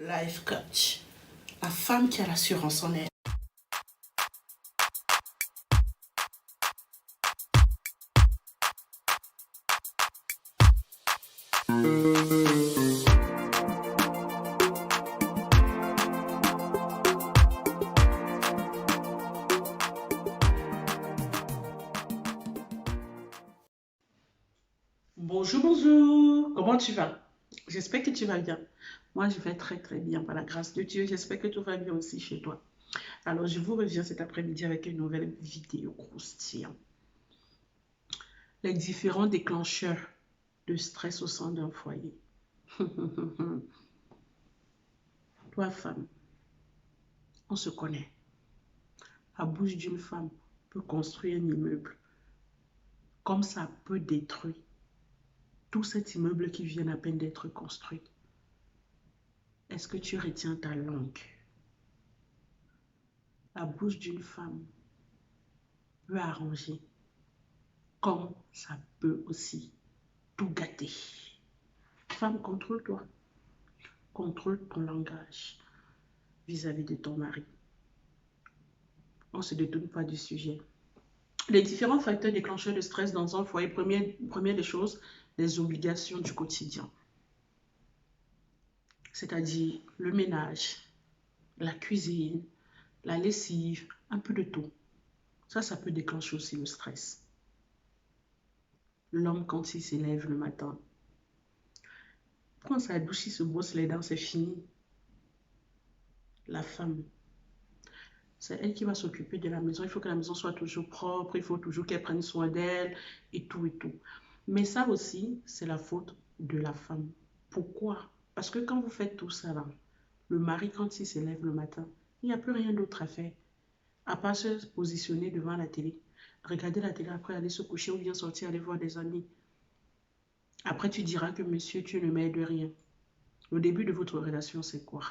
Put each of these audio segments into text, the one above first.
Life coach, la femme qui a l'assurance en elle. Bonjour, bonjour, comment tu vas? J'espère que tu vas bien. Moi, je vais très très bien par la grâce de Dieu. J'espère que tout va bien aussi chez toi. Alors, je vous reviens cet après-midi avec une nouvelle vidéo croustillante. Les différents déclencheurs de stress au sein d'un foyer. Toi, femme, on se connaît. La bouche d'une femme peut construire un immeuble, comme ça peut détruire tout cet immeuble qui vient à peine d'être construit. Est-ce que tu retiens ta langue? La bouche d'une femme peut arranger, comme ça peut aussi tout gâter. Femme, contrôle-toi. Contrôle ton langage vis-à-vis de ton mari. On ne se détourne pas du sujet. Les différents facteurs déclencheurs de stress dans un foyer, première des choses, les obligations du quotidien. C'est-à-dire le ménage, la cuisine, la lessive, un peu de tout. Ça peut déclencher aussi le stress. L'homme, quand il s'élève le matin, prend sa douche, il se brosse les dents, c'est fini. La femme, c'est elle qui va s'occuper de la maison. Il faut que la maison soit toujours propre, il faut toujours qu'elle prenne soin d'elle et tout et tout. Mais ça aussi, c'est la faute de la femme. Pourquoi? Parce que quand vous faites tout ça là, le mari, quand il s'élève le matin, il n'y a plus rien d'autre à faire, à part se positionner devant la télé, regarder la télé, après aller se coucher ou bien sortir, aller voir des amis. Après, tu diras que monsieur, tu ne m'aides rien. Le début de votre relation, c'est quoi?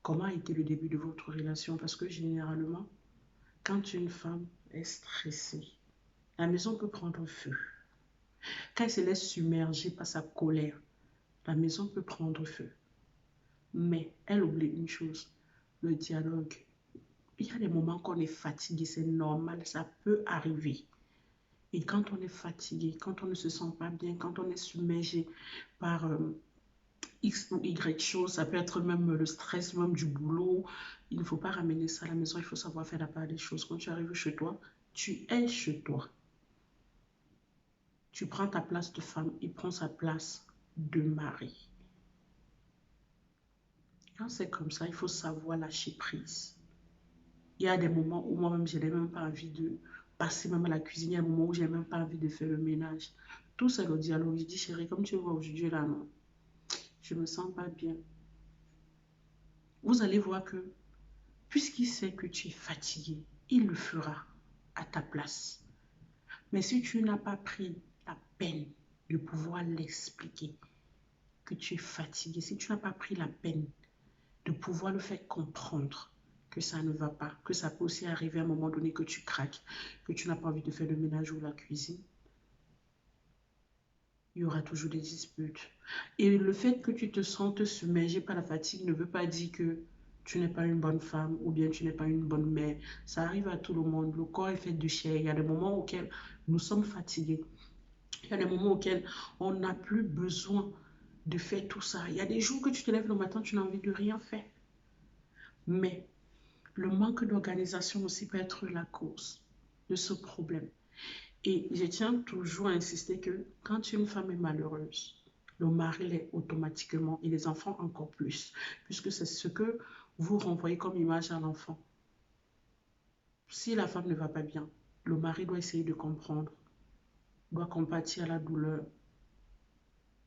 Comment a été le début de votre relation? Parce que généralement, quand une femme est stressée, la maison peut prendre feu. Quand elle se laisse submerger par sa colère, la maison peut prendre feu. Mais elle oublie une chose, le dialogue. Il y a des moments qu'on est fatigué, c'est normal, ça peut arriver. Et quand on est fatigué, quand on ne se sent pas bien, quand on est submergé par X ou Y chose, ça peut être même le stress, même du boulot. Il ne faut pas ramener ça à la maison, il faut savoir faire la part des choses. Quand tu arrives chez toi, tu es chez toi. Tu prends ta place de femme, il prend sa place de mari. Quand c'est comme ça, il faut savoir lâcher prise. Il y a des moments où moi-même, je n'ai même pas envie de passer même à la cuisine. Il y a des moments où je n'ai même pas envie de faire le ménage. Tout c'est le dialogue. Je dis, chérie, comme tu vois aujourd'hui là, non, je ne me sens pas bien. Vous allez voir que, puisqu'il sait que tu es fatigué, il le fera à ta place. Mais si tu n'as pas pris la peine de pouvoir l'expliquer, que tu es fatigué, si tu n'as pas pris la peine de pouvoir le faire comprendre que ça ne va pas, que ça peut aussi arriver à un moment donné que tu craques, que tu n'as pas envie de faire le ménage ou la cuisine, il y aura toujours des disputes. Et le fait que tu te sentes submergé par la fatigue ne veut pas dire que tu n'es pas une bonne femme ou bien tu n'es pas une bonne mère. Ça arrive à tout le monde. Le corps est fait de chair. Il y a des moments auxquels nous sommes fatigués. Il y a des moments auxquels on n'a plus besoin de faire tout ça. Il y a des jours que tu te lèves le matin, tu n'as envie de rien faire. Mais le manque d'organisation aussi peut être la cause de ce problème. Et je tiens toujours à insister que quand une femme est malheureuse, le mari l'est automatiquement et les enfants encore plus, puisque c'est ce que vous renvoyez comme image à l'enfant. Si la femme ne va pas bien, le mari doit essayer de comprendre, doit compatir à la douleur.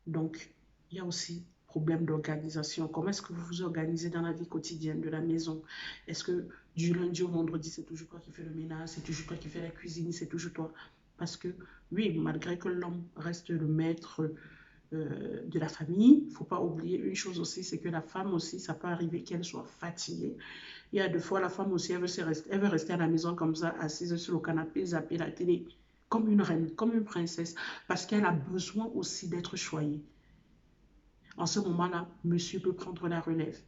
Donc, il y a aussi problème d'organisation. Comment est-ce que vous vous organisez dans la vie quotidienne de la maison? Est-ce que du lundi au vendredi, c'est toujours toi qui fais le ménage, c'est toujours toi qui fais la cuisine, c'est toujours toi? Parce que oui, malgré que l'homme reste le maître de la famille, il ne faut pas oublier une chose aussi, c'est que la femme aussi, ça peut arriver qu'elle soit fatiguée. Il y a des fois, la femme aussi, elle veut rester à la maison comme ça, assise sur le canapé, zapper la télé, comme une reine, comme une princesse, parce qu'elle a besoin aussi d'être choyée. En ce moment-là, monsieur peut prendre la relève.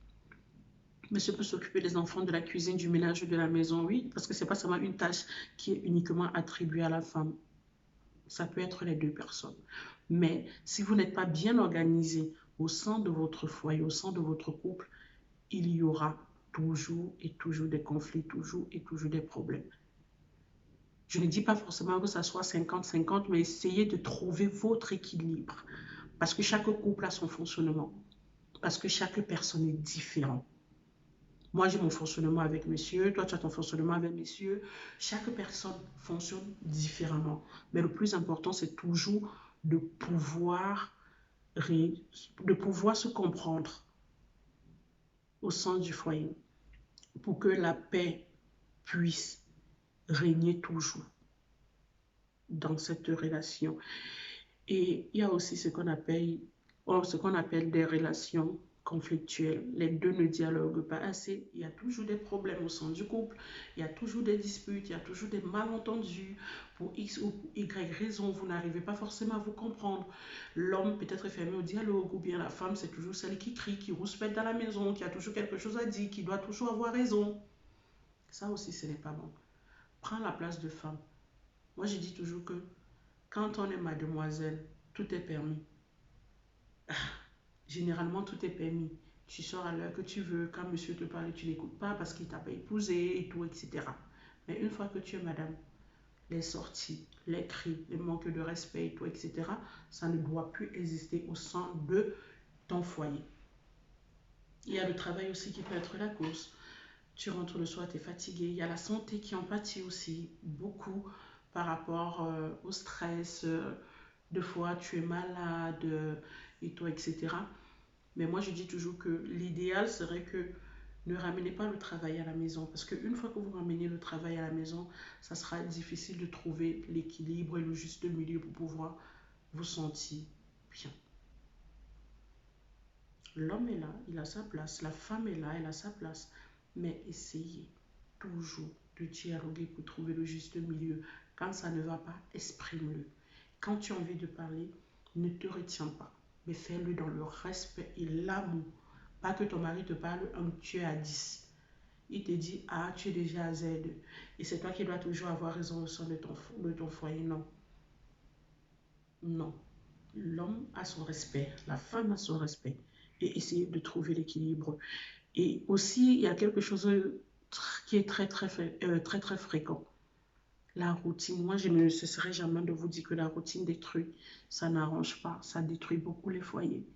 Monsieur peut s'occuper des enfants, de la cuisine, du ménage, de la maison, oui, parce que ce n'est pas seulement une tâche qui est uniquement attribuée à la femme. Ça peut être les deux personnes. Mais si vous n'êtes pas bien organisé au sein de votre foyer, au sein de votre couple, il y aura toujours et toujours des conflits, toujours et toujours des problèmes. Je ne dis pas forcément que ça soit 50-50, mais essayez de trouver votre équilibre. Parce que chaque couple a son fonctionnement. Parce que chaque personne est différente. Moi, j'ai mon fonctionnement avec monsieur, toi, tu as ton fonctionnement avec monsieur. Chaque personne fonctionne différemment. Mais le plus important, c'est toujours de pouvoir, se comprendre au sein du foyer pour que la paix puisse régner toujours dans cette relation. Et il y a aussi ce qu'on appelle des relations conflictuelles. Les deux ne dialoguent pas assez. Il y a toujours des problèmes au sein du couple. Il y a toujours des disputes. Il y a toujours des malentendus. Pour X ou Y raison, vous n'arrivez pas forcément à vous comprendre. L'homme peut-être est fermé au dialogue, ou bien la femme, c'est toujours celle qui crie, qui rouspète dans la maison, qui a toujours quelque chose à dire, qui doit toujours avoir raison. Ça aussi, ce n'est pas bon. Prends la place de femme. Moi, je dis toujours que quand on est mademoiselle, tout est permis. Généralement, tout est permis. Tu sors à l'heure que tu veux. Quand monsieur te parle, tu n'écoutes pas parce qu'il t'a pas épousé et tout, etc. Mais une fois que tu es madame, les sorties, les cris, les manques de respect et tout, etc., ça ne doit plus exister au sein de ton foyer. Il y a le travail aussi qui peut être la cause. Tu rentres le soir, tu es fatigué. Il y a la santé qui en pâtit aussi beaucoup par rapport au stress. Deux fois, tu es malade et tout, etc. Mais moi, je dis toujours que l'idéal serait que ne ramenez pas le travail à la maison. Parce qu'une fois que vous ramenez le travail à la maison, ça sera difficile de trouver l'équilibre et le juste milieu pour pouvoir vous sentir bien. L'homme est là, il a sa place. La femme est là, elle a sa place. Mais essayez toujours de dialoguer pour trouver le juste milieu. Quand ça ne va pas, exprime-le. Quand tu as envie de parler, ne te retiens pas, mais fais-le dans le respect et l'amour. Pas que ton mari te parle, tu es à 10. Il te dit A, tu es déjà à Z. Et c'est toi qui dois toujours avoir raison au sein de ton foyer. Non. Non. L'homme a son respect, la femme a son respect. Et essayer de trouver l'équilibre. Et aussi, il y a quelque chose qui est très fréquent. La routine. Moi, je ne cesserai jamais de vous dire que la routine détruit. Ça n'arrange pas. Ça détruit beaucoup les foyers.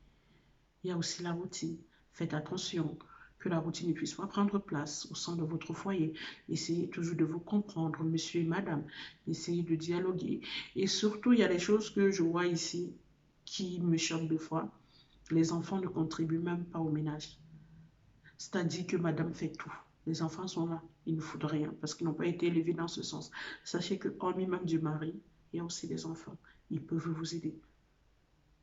Il y a aussi la routine. Faites attention que la routine ne puisse pas prendre place au sein de votre foyer. Essayez toujours de vous comprendre, monsieur et madame. Essayez de dialoguer. Et surtout, il y a des choses que je vois ici qui me choquent des fois. Les enfants ne contribuent même pas au ménage. C'est-à-dire que madame fait tout. Les enfants sont là, ils ne foutent rien parce qu'ils n'ont pas été élevés dans ce sens. Sachez que hormis même du mari, il y a aussi des enfants. Ils peuvent vous aider.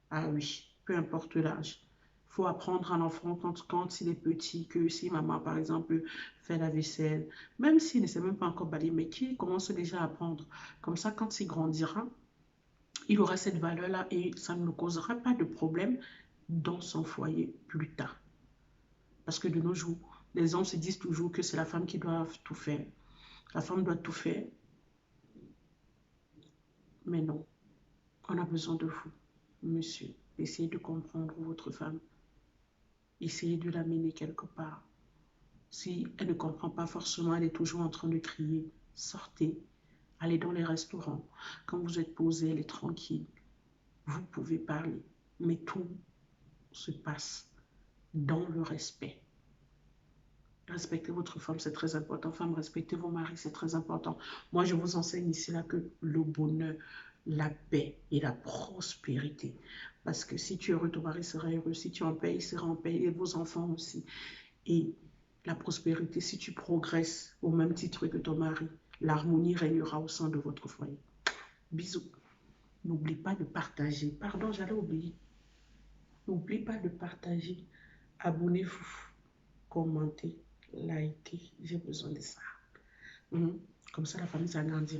Ah oui, peu importe l'âge. Il faut apprendre à l'enfant quand il est petit, que si maman, par exemple, fait la vaisselle, même s'il ne sait même pas encore balayer, mais qu'il commence déjà à apprendre. Comme ça, quand il grandira, il aura cette valeur-là et ça ne causera pas de problème dans son foyer plus tard. Parce que de nos jours, les hommes se disent toujours que c'est la femme qui doit tout faire. La femme doit tout faire. Mais non, on a besoin de vous, monsieur. Essayez de comprendre votre femme. Essayez de l'amener quelque part. Si elle ne comprend pas forcément, elle est toujours en train de crier. Sortez, allez dans les restaurants. Quand vous êtes posé, elle est tranquille. Vous pouvez parler. Mais tout se passe dans le respect. Respectez votre femme, c'est très important. Femme, respectez vos maris, c'est très important. Moi, je vous enseigne ici là que le bonheur, la paix et la prospérité. Parce que si tu es heureux, ton mari sera heureux. Si tu es en paix, il sera en paix et vos enfants aussi. Et la prospérité, si tu progresses au même titre que ton mari, l'harmonie régnera au sein de votre foyer. Bisous. N'oublie pas de partager. Pardon, j'allais oublier. N'oublie pas de partager. Abonnez-vous. Commentez. Likez. J'ai besoin de ça. Comme ça, la famille s'agrandit.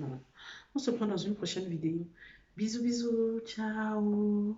On se prend dans une prochaine vidéo. Bisous, bisous. Ciao.